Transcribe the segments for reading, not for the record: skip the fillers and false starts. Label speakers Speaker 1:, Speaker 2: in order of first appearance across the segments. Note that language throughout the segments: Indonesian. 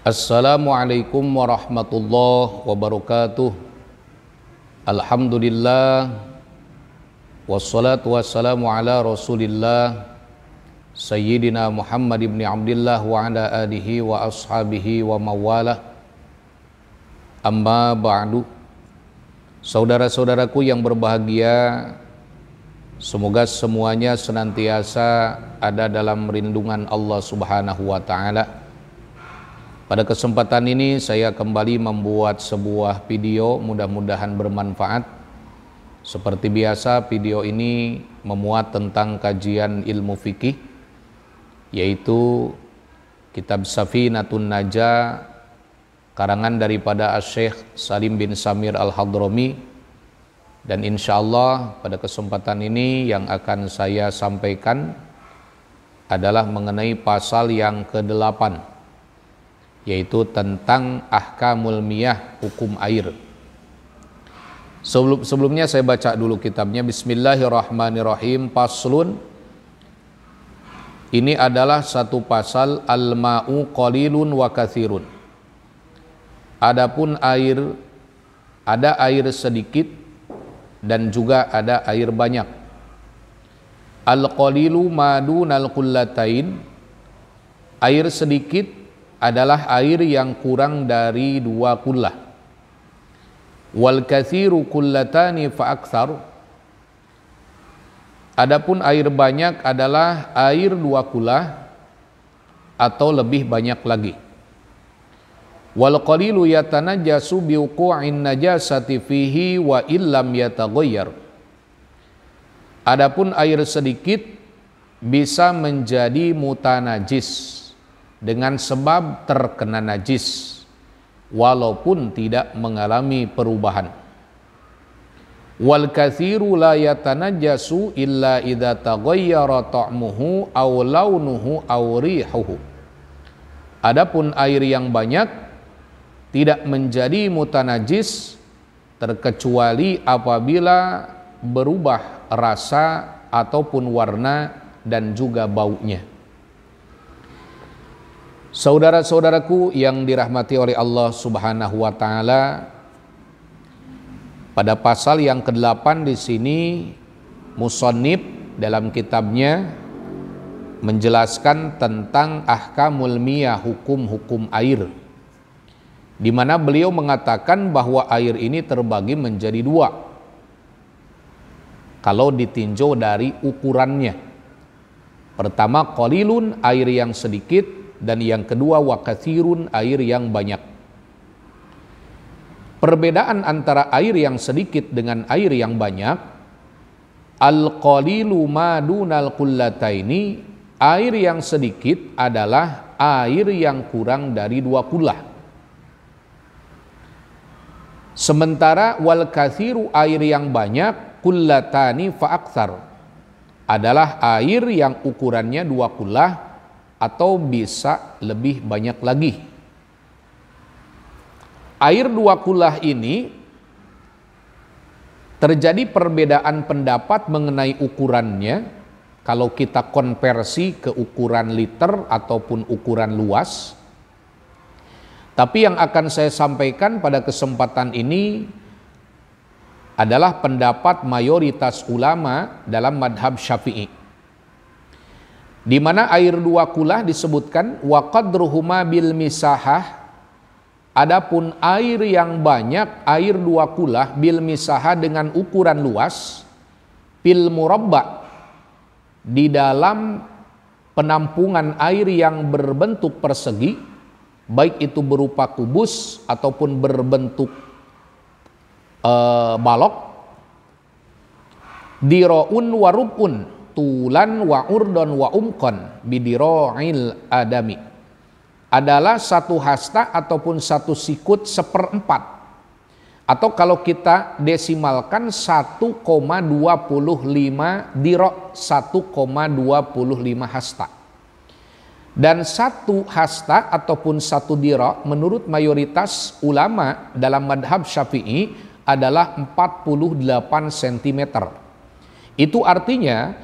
Speaker 1: Assalamualaikum warahmatullahi wabarakatuh. Alhamdulillah, wassalatu wassalamu ala rasulillah Sayyidina Muhammad ibn Abdillah wa ala alihi wa ashabihi wa mawalah. Amma ba'du. Saudara-saudaraku yang berbahagia, semoga semuanya senantiasa ada dalam lindungan Allah Subhanahu wa ta'ala. Pada kesempatan ini saya kembali membuat sebuah video, mudah-mudahan bermanfaat. Seperti biasa, video ini memuat tentang kajian ilmu fikih, yaitu kitab Safinatun Najah karangan daripada Syekh Salim bin Samir Al-Hadrami. Dan insya Allah pada kesempatan ini yang akan saya sampaikan adalah mengenai pasal yang ke-8, yaitu tentang ahkamul miyah, hukum air. Sebelumnya saya baca dulu kitabnya. Bismillahirrahmanirrahim. Paslun, ini adalah satu pasal al-ma'u qalilun wa katsirun. Adapun air, ada air sedikit dan juga ada air banyak. Al-qalilu madunal qullatain, air sedikit adalah air yang kurang dari 2 kullah. Wal katsiru kullatani fa aktsar, adapun air banyak adalah air 2 kullah atau lebih banyak lagi. Wal qalilu yatanajjasu bi wuqu'in najasati fihi wa illam yataghayyar, adapun air sedikit bisa menjadi mutanajis dengan sebab terkena najis walaupun tidak mengalami perubahan. Wal katsiru la yatanajjasu illa idza taghayyara ta'muhu aw launuhu aw rihuhu, adapun air yang banyak tidak menjadi mutanajis terkecuali apabila berubah rasa ataupun warna dan juga baunya. Saudara-saudaraku yang dirahmati oleh Allah Subhanahu wa taala, pada pasal yang ke-8 di sini musannif dalam kitabnya menjelaskan tentang ahkamul miyah, hukum-hukum air, di mana beliau mengatakan bahwa air ini terbagi menjadi 2 kalau ditinjau dari ukurannya. Pertama, qalilun, air yang sedikit, dan yang kedua wa katsirun, air yang banyak. Perbedaan antara air yang sedikit dengan air yang banyak, al-qalilu ma dunal qullataini, air yang sedikit adalah air yang kurang dari 2 kullah. Sementara wal katsiru, air yang banyak, kullatani fa aktsar, adalah air yang ukurannya 2 kullah atau bisa lebih banyak lagi. Air 2 kullah ini terjadi perbedaan pendapat mengenai ukurannya. Kalau kita konversi ke ukuran liter ataupun ukuran luas. Tapi yang akan saya sampaikan pada kesempatan ini adalah pendapat mayoritas ulama dalam madhab Syafi'i, di mana air 2 kullah disebutkan wa qadruhuma bil misahah, adapun air yang banyak, air 2 kullah bil misahah dengan ukuran luas, fil murabba, di dalam penampungan air yang berbentuk persegi, baik itu berupa kubus ataupun berbentuk balok, diro'un wa rub'un, tulan wa urdon wa umkon bidiro'il adami, adalah 1 hasta ataupun 1 sikut 1/4, atau kalau kita desimalkan 1,25 diro, 1,25 hasta. Dan 1 hasta ataupun 1 diro menurut mayoritas ulama dalam madhab Syafi'i adalah 48 cm. Itu artinya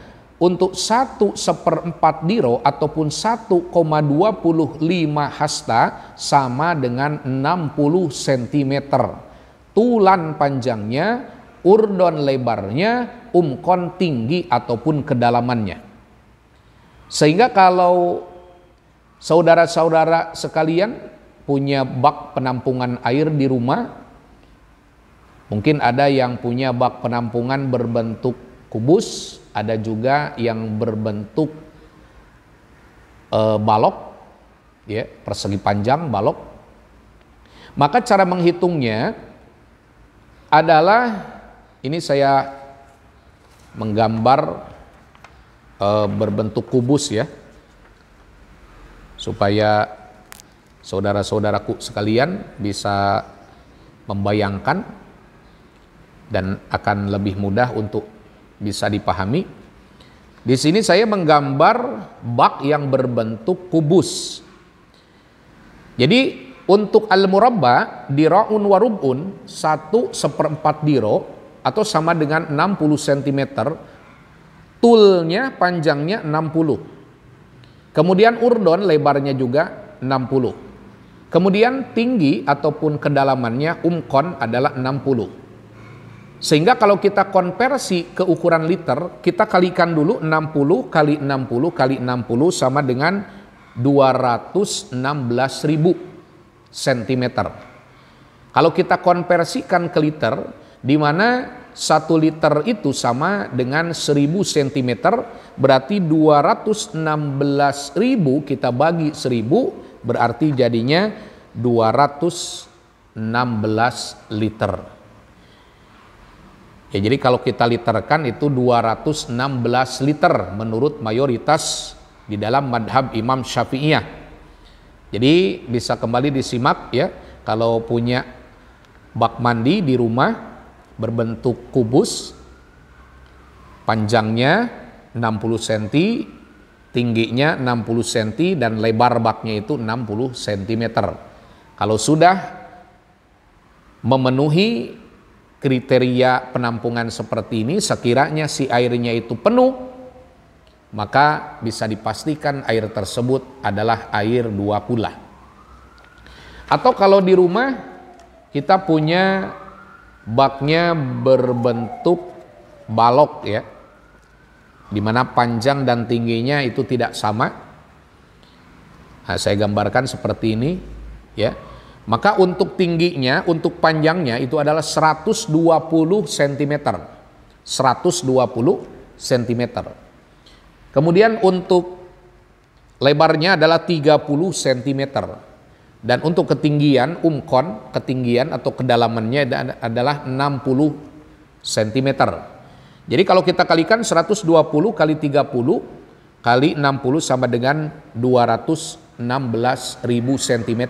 Speaker 1: untuk 1/4 diro ataupun 1,25 hasta sama dengan 60 cm. Tulan panjangnya, urdon lebarnya, umkon tinggi ataupun kedalamannya. Sehingga kalau saudara-saudara sekalian punya bak penampungan air di rumah, mungkin ada yang punya bak penampungan berbentuk kubus, ada juga yang berbentuk balok, ya, persegi panjang balok. Maka cara menghitungnya adalah, ini saya menggambar berbentuk kubus ya, supaya saudara-saudaraku sekalian bisa membayangkan dan akan lebih mudah untuk bisa dipahami. Di sini saya menggambar bak yang berbentuk kubus. Jadi untuk al-murabba dira'un wa rub'un 1/4 diro atau sama dengan 60 cm, tulnya panjangnya 60. Kemudian urdon lebarnya juga 60. Kemudian tinggi ataupun kedalamannya umkon adalah 60. Sehingga kalau kita konversi ke ukuran liter, kita kalikan dulu 60 kali 60 kali 60 sama dengan 216.000 cm. Kalau kita konversikan ke liter, di mana 1 liter itu sama dengan 1000 cm, berarti 216.000 kita bagi 1000, berarti jadinya 216 liter. Ya, jadi kalau kita literkan itu 216 liter menurut mayoritas di dalam madhab Imam Syafi'iyah. Jadi bisa kembali disimak ya, kalau punya bak mandi di rumah berbentuk kubus, panjangnya 60 cm, tingginya 60 cm, dan lebar baknya itu 60 cm. Kalau sudah memenuhi kriteria penampungan seperti ini, sekiranya si airnya itu penuh, maka bisa dipastikan air tersebut adalah air 2 kula. Atau kalau di rumah kita punya baknya berbentuk balok ya, dimana panjang dan tingginya itu tidak sama. Nah, saya gambarkan seperti ini ya. Maka untuk tingginya, untuk panjangnya itu adalah 120 cm. 120 cm. Kemudian untuk lebarnya adalah 30 cm. Dan untuk ketinggian, umkon, ketinggian atau kedalamannya adalah 60 cm. Jadi kalau kita kalikan 120 kali 30 kali 60 sama dengan 216.000 cm.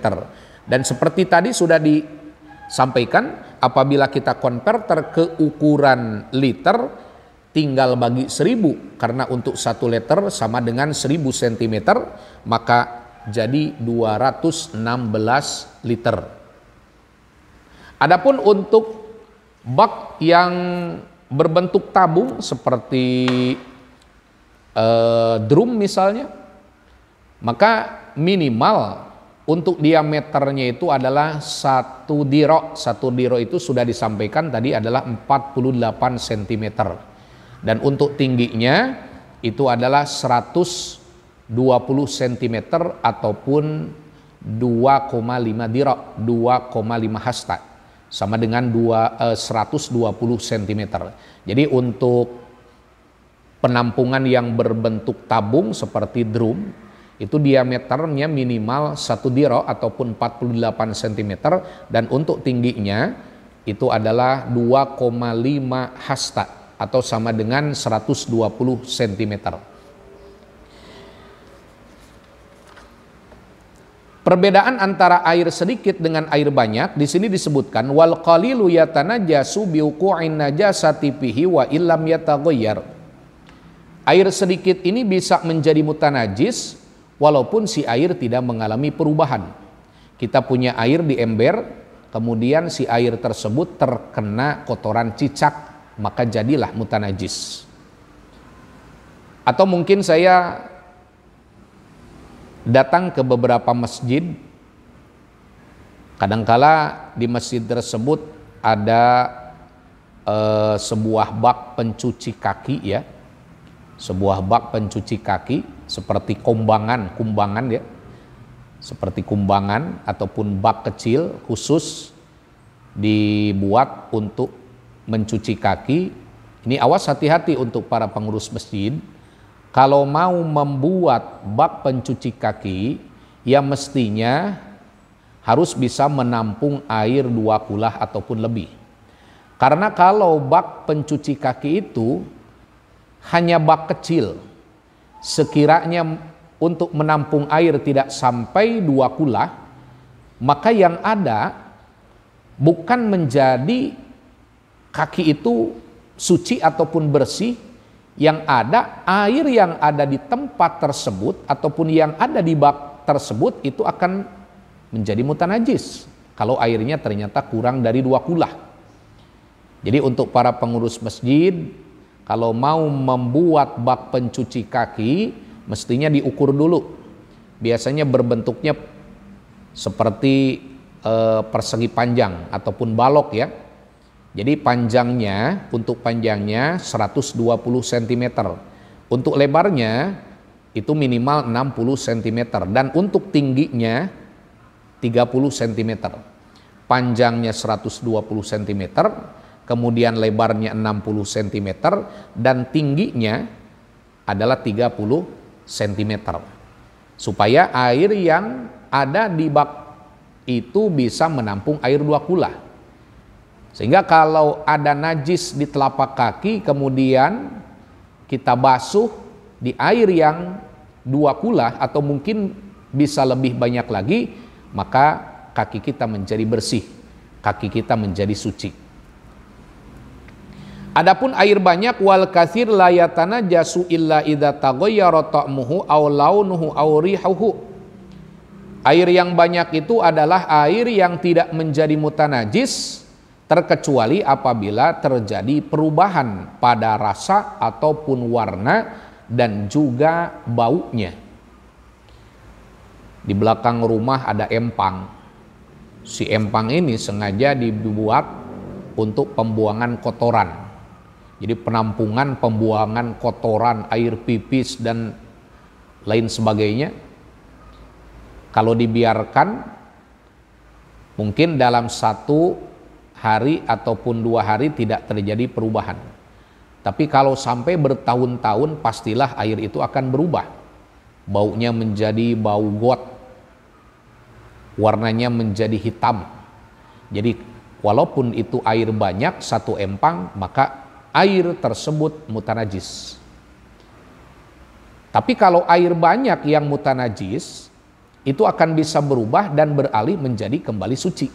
Speaker 1: Dan seperti tadi sudah disampaikan, apabila kita konverter ke ukuran liter, tinggal bagi 1000, karena untuk 1 liter sama dengan 1000 cm, maka jadi 216 liter. Adapun untuk bak yang berbentuk tabung seperti drum misalnya, maka minimal untuk diameternya itu adalah 1 diro. 1 diro itu sudah disampaikan tadi adalah 48 cm. Dan untuk tingginya itu adalah 120 cm ataupun 2,5 diro, 2,5 hasta, sama dengan 120 cm. Jadi untuk penampungan yang berbentuk tabung seperti drum, itu diameternya minimal 1 diro ataupun 48 cm, dan untuk tingginya itu adalah 2,5 hasta atau sama dengan 120 cm. Perbedaan antara air sedikit dengan air banyak di sini disebutkan wal qalilu yatanajasu biuqu'in najasati fihi wa illam yataghayyar. Air sedikit ini bisa menjadi mutanajis walaupun si air tidak mengalami perubahan. Kita punya air di ember, kemudian si air tersebut terkena kotoran cicak, maka jadilah mutanajis. Atau mungkin saya datang ke beberapa masjid, kadangkala di masjid tersebut ada sebuah bak pencuci kaki ya, sebuah bak pencuci kaki seperti kumbangan ya, seperti kumbangan ataupun bak kecil khusus dibuat untuk mencuci kaki. Ini awas, hati-hati untuk para pengurus masjid. Kalau mau membuat bak pencuci kaki, ya mestinya harus bisa menampung air 2 kulah ataupun lebih. Karena kalau bak pencuci kaki itu hanya bak kecil, sekiranya untuk menampung air tidak sampai 2 kulah, maka yang ada bukan menjadi kaki itu suci ataupun bersih, yang ada air yang ada di tempat tersebut ataupun yang ada di bak tersebut itu akan menjadi mutanajis kalau airnya ternyata kurang dari 2 kulah. Jadi untuk para pengurus masjid, kalau mau membuat bak pencuci kaki mestinya diukur dulu. Biasanya berbentuknya seperti persegi panjang ataupun balok ya. Jadi panjangnya, untuk panjangnya 120 cm. Untuk lebarnya itu minimal 60 cm dan untuk tingginya 30 cm. Panjangnya 120 cm, kemudian lebarnya 60 cm dan tingginya adalah 30 cm. Supaya air yang ada di bak itu bisa menampung air 2 kulah. Sehingga kalau ada najis di telapak kaki kemudian kita basuh di air yang 2 kulah atau mungkin bisa lebih banyak lagi, maka kaki kita menjadi bersih, kaki kita menjadi suci. Adapun air banyak, wal katsir la yatanajasu illa idza taghayyara ta'muhu aw launuhu aw rihuhu. Air yang banyak itu adalah air yang tidak menjadi mutanajis terkecuali apabila terjadi perubahan pada rasa ataupun warna dan juga baunya. Di belakang rumah ada empang. Si empang ini sengaja dibuat untuk pembuangan kotoran. Jadi penampungan pembuangan kotoran, air pipis dan lain sebagainya. Kalau dibiarkan mungkin dalam 1 hari ataupun 2 hari tidak terjadi perubahan. Tapi kalau sampai bertahun-tahun pastilah air itu akan berubah. Baunya menjadi bau got, warnanya menjadi hitam. Jadi walaupun itu air banyak 1 empang, maka air tersebut mutanajis. Tapi kalau air banyak yang mutanajis, itu akan bisa berubah dan beralih menjadi kembali suci.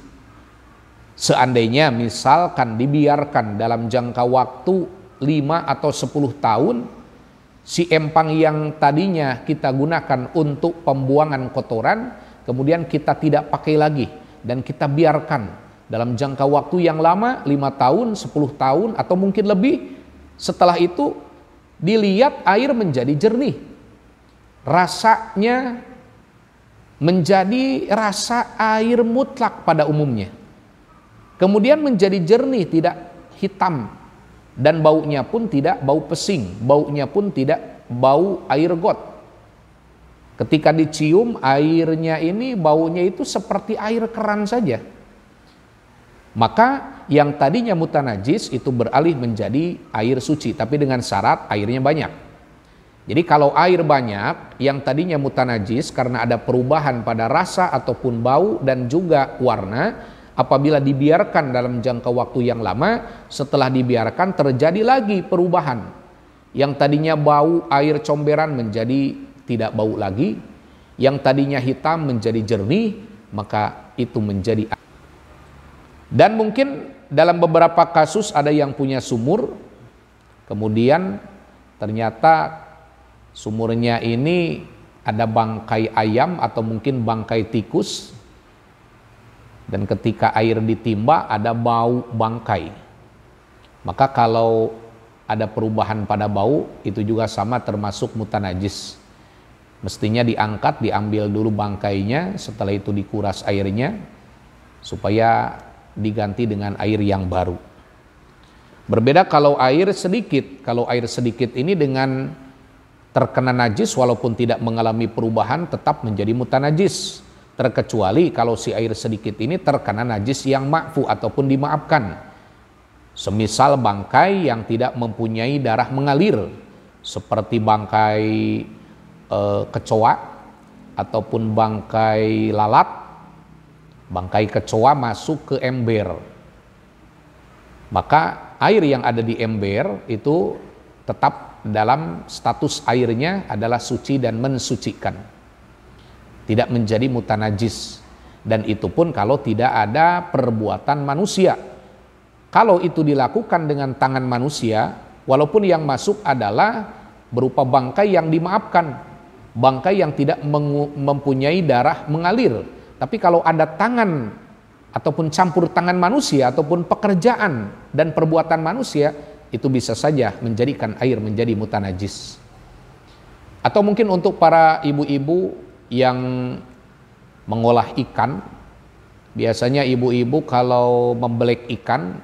Speaker 1: Seandainya misalkan dibiarkan dalam jangka waktu 5 atau 10 tahun, si empang yang tadinya kita gunakan untuk pembuangan kotoran, kemudian kita tidak pakai lagi dan kita biarkan dalam jangka waktu yang lama, 5 tahun, 10 tahun atau mungkin lebih. Setelah itu dilihat air menjadi jernih, rasanya menjadi rasa air mutlak pada umumnya. Kemudian menjadi jernih, tidak hitam, dan baunya pun tidak bau pesing, baunya pun tidak bau air got. Ketika dicium airnya ini baunya itu seperti air keran saja. Maka yang tadinya mutanajis itu beralih menjadi air suci, tapi dengan syarat airnya banyak. Jadi kalau air banyak yang tadinya mutanajis karena ada perubahan pada rasa ataupun bau dan juga warna, apabila dibiarkan dalam jangka waktu yang lama, setelah dibiarkan terjadi lagi perubahan. Yang tadinya bau air comberan menjadi tidak bau lagi, yang tadinya hitam menjadi jernih, maka itu menjadi air. Dan mungkin dalam beberapa kasus ada yang punya sumur, kemudian ternyata sumurnya ini ada bangkai ayam atau mungkin bangkai tikus, dan ketika air ditimba ada bau bangkai. Maka kalau ada perubahan pada bau, itu juga sama termasuk mutanajis. Mestinya diangkat, diambil dulu bangkainya, setelah itu dikuras airnya supaya diganti dengan air yang baru. Berbeda kalau air sedikit. Kalau air sedikit ini dengan terkena najis walaupun tidak mengalami perubahan tetap menjadi mutanajis. Terkecuali kalau si air sedikit ini terkena najis yang ma'fu ataupun dimaafkan. Semisal bangkai yang tidak mempunyai darah mengalir seperti bangkai kecoa ataupun bangkai lalat. Bangkai kecoa masuk ke ember, maka air yang ada di ember itu tetap dalam status airnya adalah suci dan mensucikan, tidak menjadi mutanajis. Dan itu pun kalau tidak ada perbuatan manusia. Kalau itu dilakukan dengan tangan manusia, walaupun yang masuk adalah berupa bangkai yang dimaafkan, bangkai yang tidak mempunyai darah mengalir. Tapi kalau ada tangan ataupun campur tangan manusia ataupun pekerjaan dan perbuatan manusia, itu bisa saja menjadikan air menjadi mutanajis. Atau mungkin untuk para ibu-ibu yang mengolah ikan, biasanya ibu-ibu kalau membelek ikan,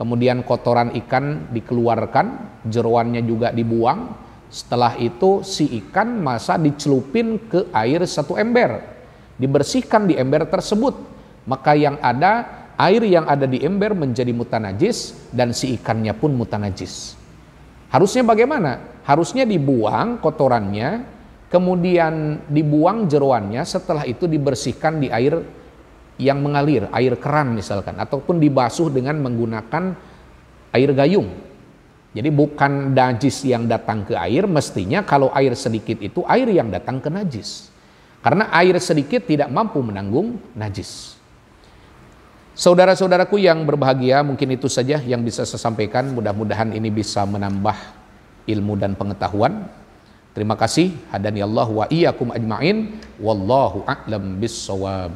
Speaker 1: kemudian kotoran ikan dikeluarkan, jeroannya juga dibuang, setelah itu si ikan masa dicelupin ke air satu ember, dibersihkan di ember tersebut, maka yang ada air yang ada di ember menjadi mutanajis dan si ikannya pun mutanajis. Harusnya bagaimana? Harusnya dibuang kotorannya, kemudian dibuang jeroannya, setelah itu dibersihkan di air yang mengalir, air keran misalkan, ataupun dibasuh dengan menggunakan air gayung. Jadi bukan najis yang datang ke air, mestinya kalau air sedikit itu air yang datang ke najis. Karena air sedikit tidak mampu menanggung najis. Saudara-saudaraku yang berbahagia, mungkin itu saja yang bisa saya sampaikan. Mudah-mudahan ini bisa menambah ilmu dan pengetahuan. Terima kasih. Hadani Allah wa iyyakum ajma'in. Wallahu a'lam bissawab.